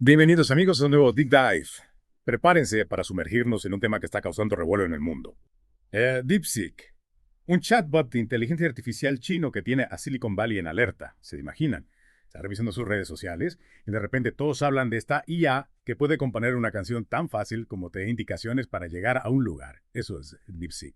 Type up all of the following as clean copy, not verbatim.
Bienvenidos amigos a un nuevo Deep Dive. Prepárense para sumergirnos en un tema que está causando revuelo en el mundo. DeepSeek, un chatbot de inteligencia artificial chino que tiene a Silicon Valley en alerta. ¿Se imaginan? Está revisando sus redes sociales y de repente todos hablan de esta IA que puede componer una canción tan fácil como te dé indicaciones para llegar a un lugar. Eso es DeepSeek.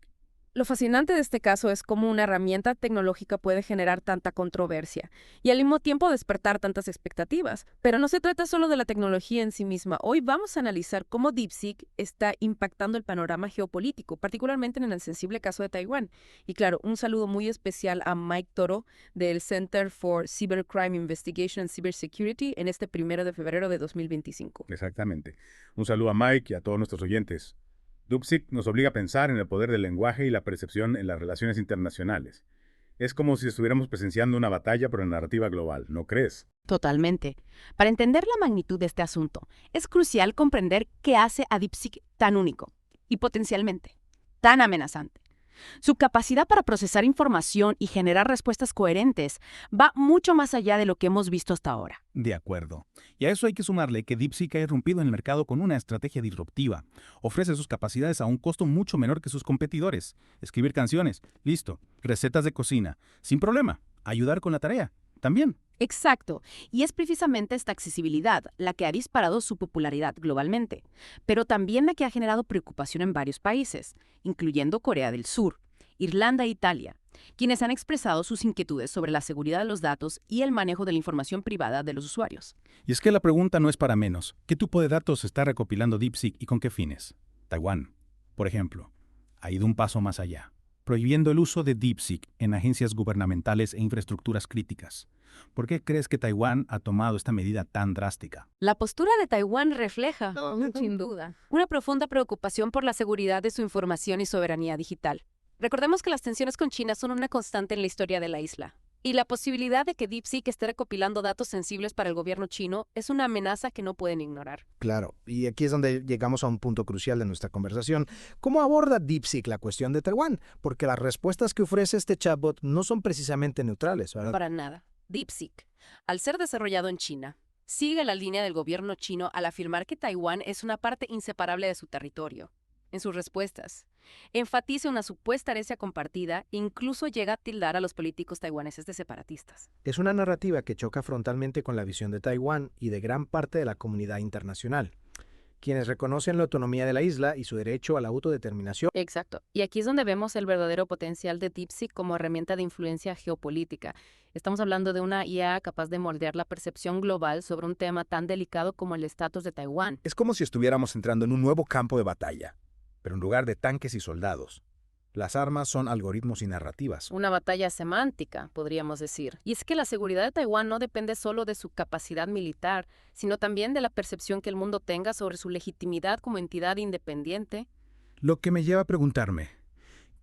Lo fascinante de este caso es cómo una herramienta tecnológica puede generar tanta controversia y al mismo tiempo despertar tantas expectativas. Pero no se trata solo de la tecnología en sí misma. Hoy vamos a analizar cómo DeepSeek está impactando el panorama geopolítico, particularmente en el sensible caso de Taiwán. Y claro, un saludo muy especial a Mike Toro del Center for Cybercrime Investigation and Cybersecurity en este 1 de febrero de 2025. Exactamente. Un saludo a Mike y a todos nuestros oyentes. DeepSeek nos obliga a pensar en el poder del lenguaje y la percepción en las relaciones internacionales. Es como si estuviéramos presenciando una batalla por la narrativa global, ¿no crees? Totalmente. Para entender la magnitud de este asunto, es crucial comprender qué hace a DeepSeek tan único y potencialmente tan amenazante. Su capacidad para procesar información y generar respuestas coherentes va mucho más allá de lo que hemos visto hasta ahora. De acuerdo. Y a eso hay que sumarle que DeepSeek ha irrumpido en el mercado con una estrategia disruptiva. Ofrece sus capacidades a un costo mucho menor que sus competidores. Escribir canciones, listo. Recetas de cocina, sin problema. Ayudar con la tarea, también. Exacto, y es precisamente esta accesibilidad la que ha disparado su popularidad globalmente, pero también la que ha generado preocupación en varios países, incluyendo Corea del Sur, Irlanda e Italia, quienes han expresado sus inquietudes sobre la seguridad de los datos y el manejo de la información privada de los usuarios. Y es que la pregunta no es para menos. ¿Qué tipo de datos está recopilando DeepSeek y con qué fines? Taiwán, por ejemplo, ha ido un paso más allá, prohibiendo el uso de DeepSeek en agencias gubernamentales e infraestructuras críticas. ¿Por qué crees que Taiwán ha tomado esta medida tan drástica? La postura de Taiwán refleja, sin duda, una profunda preocupación por la seguridad de su información y soberanía digital. Recordemos que las tensiones con China son una constante en la historia de la isla. Y la posibilidad de que DeepSeek esté recopilando datos sensibles para el gobierno chino es una amenaza que no pueden ignorar. Claro, y aquí es donde llegamos a un punto crucial de nuestra conversación. ¿Cómo aborda DeepSeek la cuestión de Taiwán? Porque las respuestas que ofrece este chatbot no son precisamente neutrales, ¿verdad? Para nada. DeepSeek, al ser desarrollado en China, sigue la línea del gobierno chino al afirmar que Taiwán es una parte inseparable de su territorio. En sus respuestas, enfatiza una supuesta herencia compartida e incluso llega a tildar a los políticos taiwaneses de separatistas. Es una narrativa que choca frontalmente con la visión de Taiwán y de gran parte de la comunidad internacional, quienes reconocen la autonomía de la isla y su derecho a la autodeterminación. Exacto. Y aquí es donde vemos el verdadero potencial de DeepSeek como herramienta de influencia geopolítica. Estamos hablando de una IA capaz de moldear la percepción global sobre un tema tan delicado como el estatus de Taiwán. Es como si estuviéramos entrando en un nuevo campo de batalla, pero en lugar de tanques y soldados, las armas son algoritmos y narrativas. Una batalla semántica, podríamos decir. Y es que la seguridad de Taiwán no depende solo de su capacidad militar, sino también de la percepción que el mundo tenga sobre su legitimidad como entidad independiente. Lo que me lleva a preguntarme,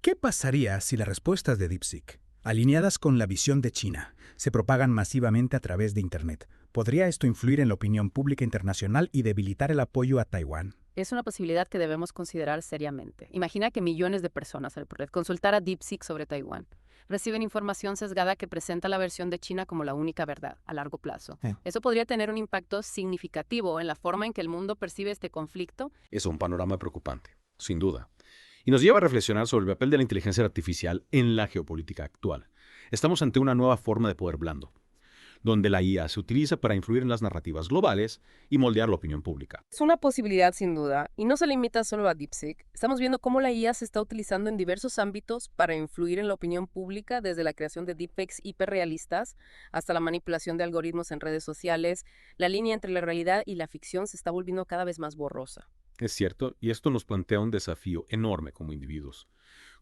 ¿qué pasaría si las respuestas de DeepSeek, alineadas con la visión de China, se propagan masivamente a través de Internet? ¿Podría esto influir en la opinión pública internacional y debilitar el apoyo a Taiwán? Es una posibilidad que debemos considerar seriamente. Imagina que millones de personas al consultar a DeepSeek sobre Taiwán reciben información sesgada que presenta la versión de China como la única verdad a largo plazo. Eso podría tener un impacto significativo en la forma en que el mundo percibe este conflicto. Es un panorama preocupante, sin duda. Y nos lleva a reflexionar sobre el papel de la inteligencia artificial en la geopolítica actual. Estamos ante una nueva forma de poder blando, donde la IA se utiliza para influir en las narrativas globales y moldear la opinión pública. Es una posibilidad sin duda, y no se limita solo a DeepSeek. Estamos viendo cómo la IA se está utilizando en diversos ámbitos para influir en la opinión pública, desde la creación de deepfakes hiperrealistas hasta la manipulación de algoritmos en redes sociales. La línea entre la realidad y la ficción se está volviendo cada vez más borrosa. Es cierto, y esto nos plantea un desafío enorme como individuos.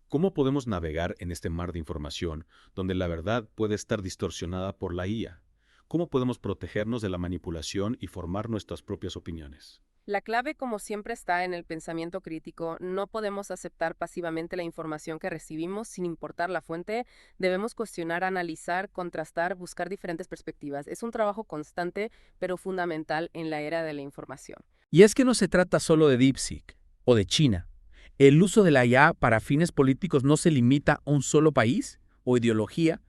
¿Cómo podemos navegar en este mar de información donde la verdad puede estar distorsionada por la IA? ¿Cómo podemos protegernos de la manipulación y formar nuestras propias opiniones? La clave, como siempre, está en el pensamiento crítico. No podemos aceptar pasivamente la información que recibimos sin importar la fuente. Debemos cuestionar, analizar, contrastar, buscar diferentes perspectivas. Es un trabajo constante, pero fundamental en la era de la información. Y es que no se trata solo de DeepSeek o de China. El uso de la IA para fines políticos no se limita a un solo país o ideología.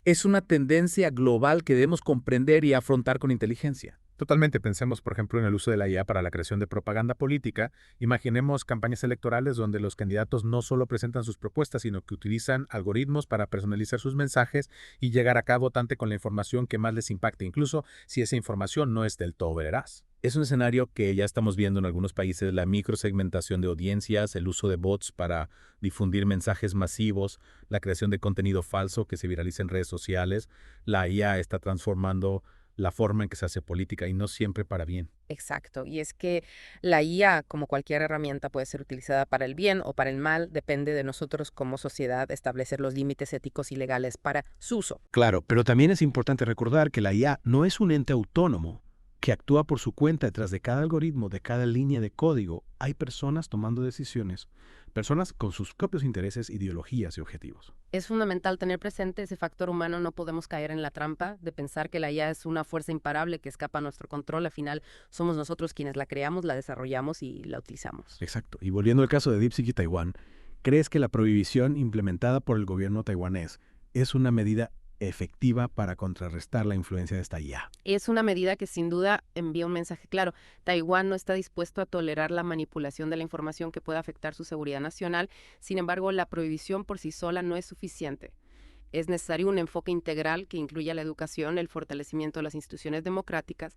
Es una tendencia global que debemos comprender y afrontar con inteligencia. Totalmente, pensemos por ejemplo en el uso de la IA para la creación de propaganda política. Imaginemos campañas electorales donde los candidatos no solo presentan sus propuestas, sino que utilizan algoritmos para personalizar sus mensajes y llegar a cada votante con la información que más les impacte, incluso si esa información no es del todo veraz. Es un escenario que ya estamos viendo en algunos países, la microsegmentación de audiencias, el uso de bots para difundir mensajes masivos, la creación de contenido falso que se viraliza en redes sociales. La IA está transformando la forma en que se hace política y no siempre para bien. Exacto, y es que la IA, como cualquier herramienta, puede ser utilizada para el bien o para el mal, depende de nosotros como sociedad establecer los límites éticos y legales para su uso. Claro, pero también es importante recordar que la IA no es un ente autónomo que actúa por su cuenta. Detrás de cada algoritmo, de cada línea de código, hay personas tomando decisiones, personas con sus propios intereses, ideologías y objetivos. Es fundamental tener presente ese factor humano, no podemos caer en la trampa de pensar que la IA es una fuerza imparable que escapa a nuestro control. Al final somos nosotros quienes la creamos, la desarrollamos y la utilizamos. Exacto. Y volviendo al caso de DeepSeek y Taiwán, ¿crees que la prohibición implementada por el gobierno taiwanés es una medida efectiva para contrarrestar la influencia de esta IA? Es una medida que sin duda envía un mensaje claro. Taiwán no está dispuesto a tolerar la manipulación de la información que pueda afectar su seguridad nacional. Sin embargo, la prohibición por sí sola no es suficiente. Es necesario un enfoque integral que incluya la educación, el fortalecimiento de las instituciones democráticas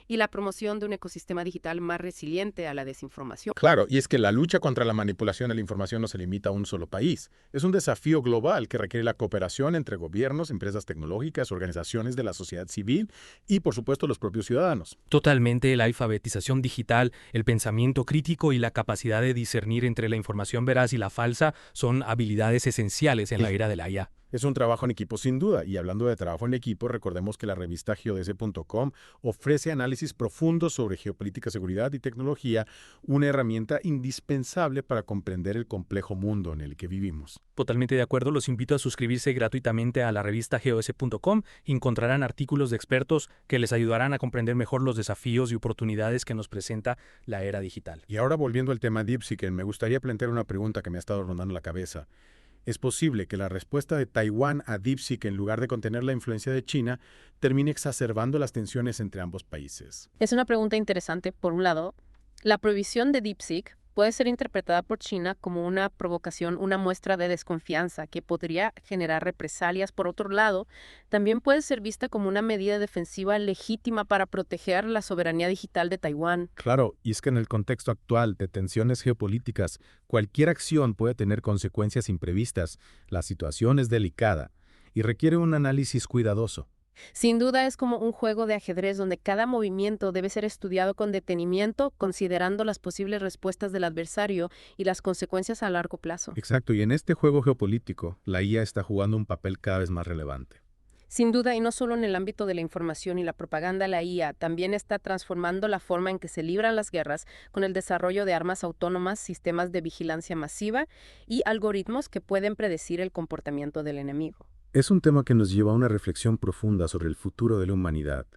y la promoción de un ecosistema digital más resiliente a la desinformación. Claro, y es que la lucha contra la manipulación de la información no se limita a un solo país. Es un desafío global que requiere la cooperación entre gobiernos, empresas tecnológicas, organizaciones de la sociedad civil y, por supuesto, los propios ciudadanos. Totalmente, la alfabetización digital, el pensamiento crítico y la capacidad de discernir entre la información veraz y la falsa son habilidades esenciales en la era de la IA. Es un trabajo en equipo sin duda, y hablando de trabajo en equipo, recordemos que la revista geods.com ofrece análisis profundos sobre geopolítica, seguridad y tecnología, una herramienta indispensable para comprender el complejo mundo en el que vivimos. Totalmente de acuerdo, los invito a suscribirse gratuitamente a la revista geods.com y encontrarán artículos de expertos que les ayudarán a comprender mejor los desafíos y oportunidades que nos presenta la era digital. Y ahora volviendo al tema DeepSeek, me gustaría plantear una pregunta que me ha estado rondando la cabeza. ¿Es posible que la respuesta de Taiwán a DeepSeek, en lugar de contener la influencia de China, termine exacerbando las tensiones entre ambos países? Es una pregunta interesante. Por un lado, la prohibición de DeepSeek puede ser interpretada por China como una provocación, una muestra de desconfianza que podría generar represalias. Por otro lado, también puede ser vista como una medida defensiva legítima para proteger la soberanía digital de Taiwán. Claro, y es que en el contexto actual de tensiones geopolíticas, cualquier acción puede tener consecuencias imprevistas. La situación es delicada y requiere un análisis cuidadoso. Sin duda es como un juego de ajedrez donde cada movimiento debe ser estudiado con detenimiento, considerando las posibles respuestas del adversario y las consecuencias a largo plazo. Exacto, y en este juego geopolítico, la IA está jugando un papel cada vez más relevante. Sin duda, y no solo en el ámbito de la información y la propaganda, la IA también está transformando la forma en que se libran las guerras con el desarrollo de armas autónomas, sistemas de vigilancia masiva y algoritmos que pueden predecir el comportamiento del enemigo. Es un tema que nos lleva a una reflexión profunda sobre el futuro de la humanidad.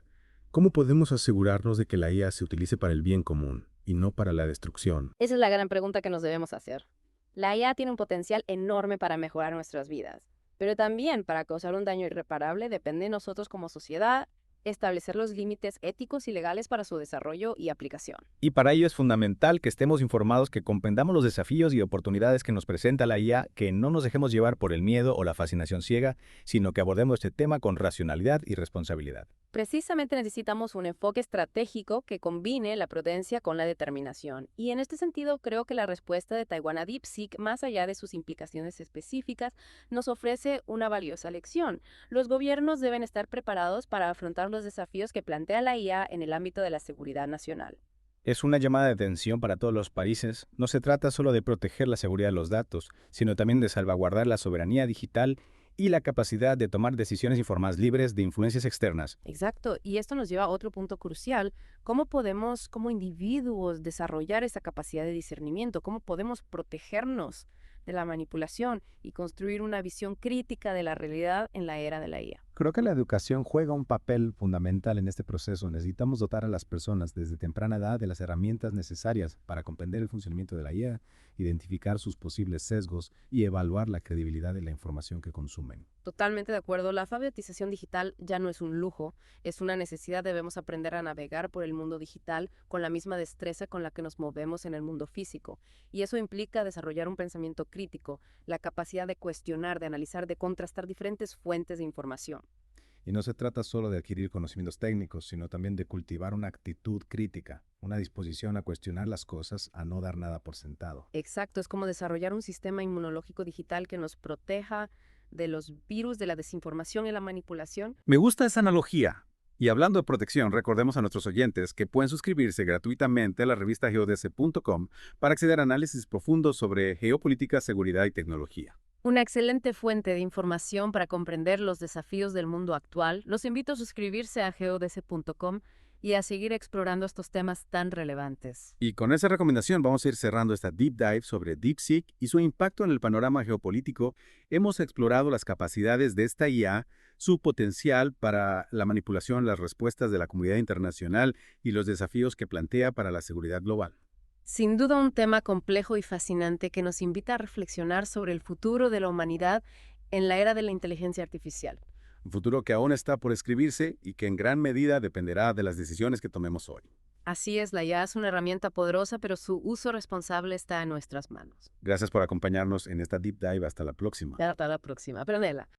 ¿Cómo podemos asegurarnos de que la IA se utilice para el bien común y no para la destrucción? Esa es la gran pregunta que nos debemos hacer. La IA tiene un potencial enorme para mejorar nuestras vidas, pero también para causar un daño irreparable. Depende de nosotros como sociedad establecer los límites éticos y legales para su desarrollo y aplicación. Y para ello es fundamental que estemos informados, que comprendamos los desafíos y oportunidades que nos presenta la IA, que no nos dejemos llevar por el miedo o la fascinación ciega, sino que abordemos este tema con racionalidad y responsabilidad. Precisamente necesitamos un enfoque estratégico que combine la prudencia con la determinación. Y en este sentido, creo que la respuesta de Taiwán a DeepSeek, más allá de sus implicaciones específicas, nos ofrece una valiosa lección. Los gobiernos deben estar preparados para afrontar los desafíos que plantea la IA en el ámbito de la seguridad nacional. Es una llamada de atención para todos los países. No se trata solo de proteger la seguridad de los datos, sino también de salvaguardar la soberanía digital y la capacidad de tomar decisiones informadas libres de influencias externas. Exacto, y esto nos lleva a otro punto crucial. ¿Cómo podemos, como individuos, desarrollar esa capacidad de discernimiento? ¿Cómo podemos protegernos de la manipulación y construir una visión crítica de la realidad en la era de la IA? Creo que la educación juega un papel fundamental en este proceso. Necesitamos dotar a las personas desde temprana edad de las herramientas necesarias para comprender el funcionamiento de la IA, identificar sus posibles sesgos y evaluar la credibilidad de la información que consumen. Totalmente de acuerdo. La alfabetización digital ya no es un lujo, es una necesidad. Debemos aprender a navegar por el mundo digital con la misma destreza con la que nos movemos en el mundo físico. Y eso implica desarrollar un pensamiento crítico, la capacidad de cuestionar, de analizar, de contrastar diferentes fuentes de información. Y no se trata solo de adquirir conocimientos técnicos, sino también de cultivar una actitud crítica, una disposición a cuestionar las cosas, a no dar nada por sentado. Exacto, es como desarrollar un sistema inmunológico digital que nos proteja de los virus, de la desinformación y la manipulación. Me gusta esa analogía. Y hablando de protección, recordemos a nuestros oyentes que pueden suscribirse gratuitamente a la revista geods.com para acceder a análisis profundos sobre geopolítica, seguridad y tecnología. Una excelente fuente de información para comprender los desafíos del mundo actual. Los invito a suscribirse a geods.com y a seguir explorando estos temas tan relevantes. Y con esa recomendación vamos a ir cerrando esta deep dive sobre DeepSeek y su impacto en el panorama geopolítico. Hemos explorado las capacidades de esta IA, su potencial para la manipulación, las respuestas de la comunidad internacional y los desafíos que plantea para la seguridad global. Sin duda un tema complejo y fascinante que nos invita a reflexionar sobre el futuro de la humanidad en la era de la inteligencia artificial. Un futuro que aún está por escribirse y que en gran medida dependerá de las decisiones que tomemos hoy. Así es, la IA es una herramienta poderosa, pero su uso responsable está en nuestras manos. Gracias por acompañarnos en esta deep dive. Hasta la próxima. Hasta la próxima. Perdela.